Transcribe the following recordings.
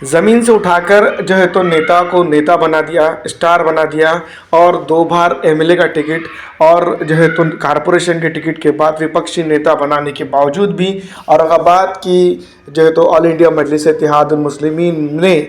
ज़मीन से उठाकर जो है तो नेता को नेता बना दिया, स्टार बना दिया और 2 बार एमएलए का टिकट और जो है तो कारपोरेशन के टिकट के बाद विपक्षी नेता बनाने के बावजूद भी औरंगाबाद की जो है तो ऑल इंडिया मजलिस इत्तेहादुल मुस्लिमीन ने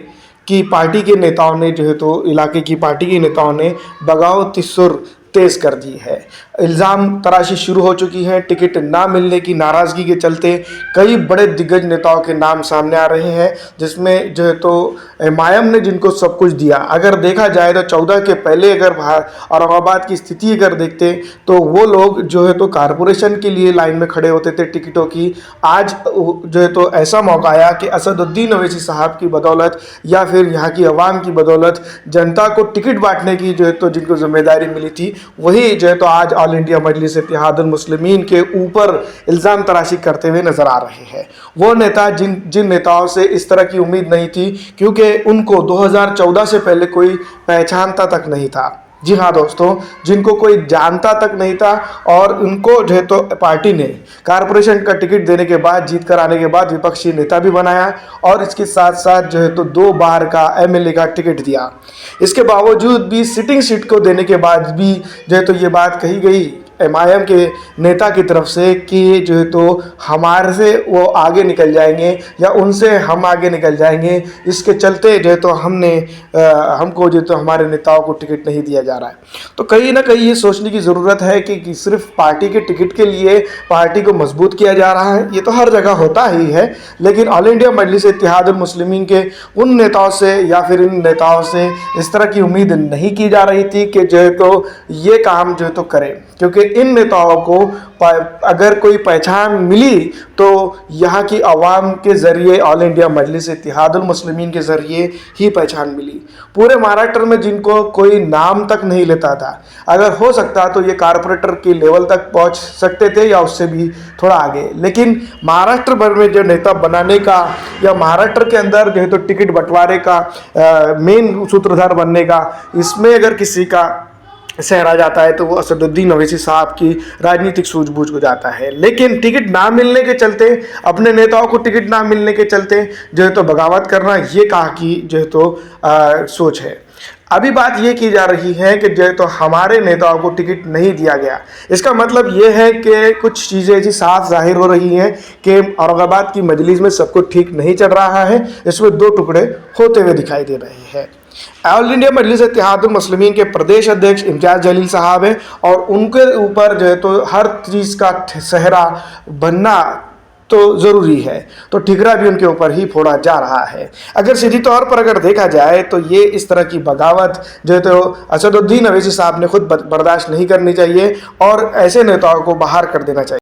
की पार्टी के नेताओं ने जो है तो इलाके की पार्टी के नेताओं ने बगावती सुर तेज़ कर दी है। इल्ज़ाम तराशी शुरू हो चुकी है। टिकट ना मिलने की नाराज़गी के चलते कई बड़े दिग्गज नेताओं के नाम सामने आ रहे हैं, जिसमें जो है तो एमआईएम ने जिनको सब कुछ दिया। अगर देखा जाए तो 14 के पहले अगर औरंगाबाद की स्थिति अगर देखते तो वो लोग जो है तो कारपोरेशन के लिए लाइन में खड़े होते थे टिकटों की। आज जो है तो ऐसा मौका आया कि असदुद्दीन ओवैसी साहब की बदौलत या फिर यहाँ की आवाम की बदौलत जनता को टिकट बांटने की जो है तो जिनको जिम्मेदारी मिली थी, वही जो है तो आज ऑल इंडिया मजलिस इत्तेहादुल मुस्लिमीन के ऊपर इल्ज़ाम तराशी करते हुए नजर आ रहे हैं। वो नेता जिन नेताओं से इस तरह की उम्मीद नहीं थी, क्योंकि उनको 2014 से पहले कोई पहचानता तक नहीं था। जी हाँ दोस्तों, जिनको कोई जानता तक नहीं था और उनको जो है तो पार्टी ने कारपोरेशन का टिकट देने के बाद, जीत कर आने के बाद विपक्षी नेता भी बनाया और इसके साथ साथ जो है तो 2 बार का एमएलए का टिकट दिया। इसके बावजूद भी सिटिंग सीट को देने के बाद भी जो है तो ये बात कही गई एमआईएम के नेता की तरफ से कि जो है तो हमारे से वो आगे निकल जाएंगे या उनसे हम आगे निकल जाएंगे। इसके चलते जो है तो हमको जो है तो हमारे नेताओं को टिकट नहीं दिया जा रहा है। तो कहीं ना कहीं ये सोचने की ज़रूरत है कि सिर्फ पार्टी के टिकट के लिए पार्टी को मजबूत किया जा रहा है। ये तो हर जगह होता ही है, लेकिन ऑल इंडिया मजलिस इत्तेहादुल मुस्लिमीन के उन नेताओं से या फिर इन नेताओं से इस तरह की उम्मीद नहीं की जा रही थी कि जो है तो ये काम जो है तो करें, क्योंकि इन नेताओं को अगर कोई पहचान मिली तो यहाँ की आवाम के ज़रिए, ऑल इंडिया मजलिस इत्तेहादुल मुस्लिमीन के ज़रिए ही पहचान मिली। पूरे महाराष्ट्र में जिनको कोई नाम तक नहीं लेता था, अगर हो सकता तो ये कारपोरेटर के लेवल तक पहुँच सकते थे या उससे भी थोड़ा आगे। लेकिन महाराष्ट्र भर में जो नेता बनाने का या महाराष्ट्र के अंदर जो है तो टिकट बंटवारे का मेन सूत्रधार बनने का, इसमें अगर किसी का सहरा जाता है तो वो असदुद्दीन ओवैसी साहब की राजनीतिक सूझबूझ को जाता है। लेकिन टिकट ना मिलने के चलते, अपने नेताओं को टिकट ना मिलने के चलते जो है तो बगावत करना, ये कहा कि जो है तो सोच है। अभी बात ये की जा रही है कि जो है तो हमारे नेताओं को टिकट नहीं दिया गया। इसका मतलब ये है कि कुछ चीज़ें ऐसी साफ जाहिर हो रही हैं कि औरंगाबाद की मजलिस में सब कुछ ठीक नहीं चल रहा है। इसमें 2 टुकड़े होते हुए दिखाई दे रहे हैं। ऑल इंडिया मजलिस इत्तेहादुल मुस्लिमीन के प्रदेश अध्यक्ष इम्तियाज़ जलील साहब हैं और उनके ऊपर जो है तो हर चीज़ का सहरा बनना तो ज़रूरी है, तो ठिकरा भी उनके ऊपर ही फोड़ा जा रहा है। अगर सीधी तौर पर अगर देखा जाए तो ये इस तरह की बगावत जो है तो असदुद्दीन ओवैसी साहब ने खुद बर्दाश्त नहीं करनी चाहिए और ऐसे नेताओं को बाहर कर देना चाहिए।